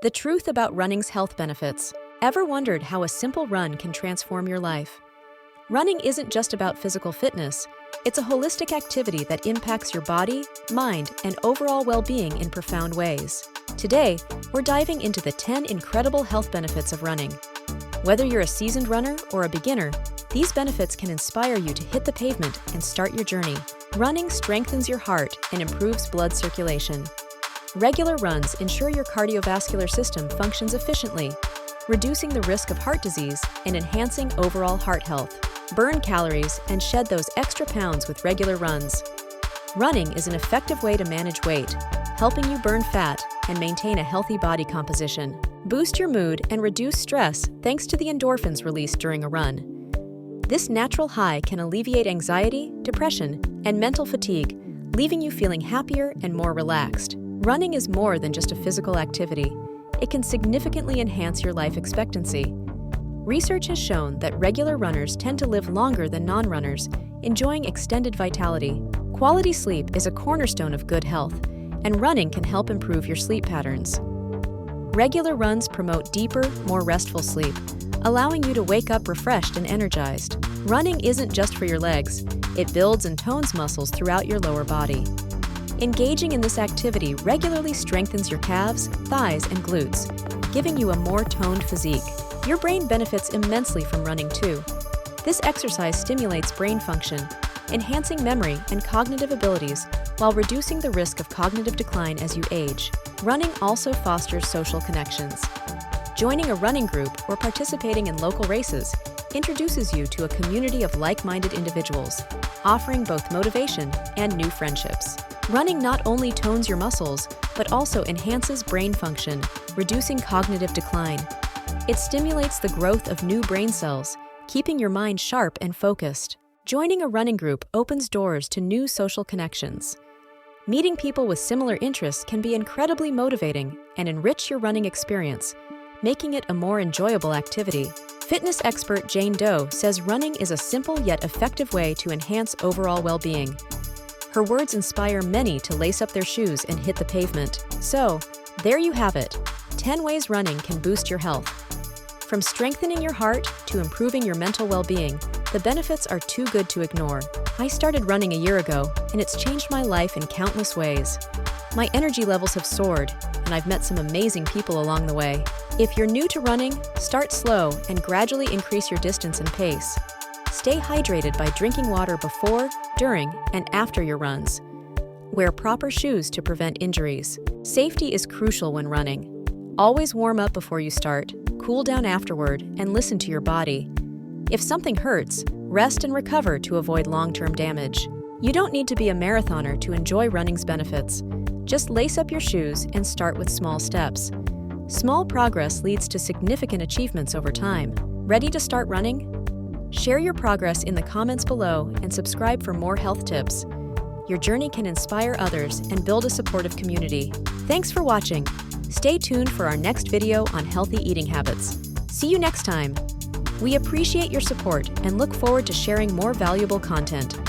The truth about running's health benefits. Ever wondered how a simple run can transform your life? Running isn't just about physical fitness, it's a holistic activity that impacts your body, mind, and overall well-being in profound ways. Today, we're diving into the 10 incredible health benefits of running. Whether you're a seasoned runner or a beginner, these benefits can inspire you to hit the pavement and start your journey. Running strengthens your heart and improves blood circulation. Regular runs ensure your cardiovascular system functions efficiently, reducing the risk of heart disease and enhancing overall heart health. Burn calories and shed those extra pounds with regular runs. Running is an effective way to manage weight, helping you burn fat and maintain a healthy body composition. Boost your mood and reduce stress thanks to the endorphins released during a run. This natural high can alleviate anxiety, depression, and mental fatigue, leaving you feeling happier and more relaxed. Running is more than just a physical activity. It can significantly enhance your life expectancy. Research has shown that regular runners tend to live longer than non-runners, enjoying extended vitality. Quality sleep is a cornerstone of good health, and running can help improve your sleep patterns. Regular runs promote deeper, more restful sleep, allowing you to wake up refreshed and energized. Running isn't just for your legs, it builds and tones muscles throughout your lower body. Engaging in this activity regularly strengthens your calves, thighs, and glutes, giving you a more toned physique. Your brain benefits immensely from running too. This exercise stimulates brain function, enhancing memory and cognitive abilities while reducing the risk of cognitive decline as you age. Running also fosters social connections. Joining a running group or participating in local races introduces you to a community of like-minded individuals, offering both motivation and new friendships. Running not only tones your muscles, but also enhances brain function, reducing cognitive decline. It stimulates the growth of new brain cells, keeping your mind sharp and focused. Joining a running group opens doors to new social connections. Meeting people with similar interests can be incredibly motivating and enrich your running experience, making it a more enjoyable activity. Fitness expert Jane Doe says running is a simple yet effective way to enhance overall well-being. Her words inspire many to lace up their shoes and hit the pavement. So, there you have it, 10 ways running can boost your health. From strengthening your heart to improving your mental well-being, the benefits are too good to ignore. I started running a year ago, and it's changed my life in countless ways. My energy levels have soared, and I've met some amazing people along the way. If you're new to running, start slow and gradually increase your distance and pace. Stay hydrated by drinking water before, during, and after your runs. Wear proper shoes to prevent injuries. Safety is crucial when running. Always warm up before you start, cool down afterward, and listen to your body. If something hurts, rest and recover to avoid long-term damage. You don't need to be a marathoner to enjoy running's benefits. Just lace up your shoes and start with small steps. Small progress leads to significant achievements over time. Ready to start running? Share your progress in the comments below and subscribe for more health tips. Your journey can inspire others and build a supportive community. Thanks for watching. Stay tuned for our next video on healthy eating habits. See you next time. We appreciate your support and look forward to sharing more valuable content.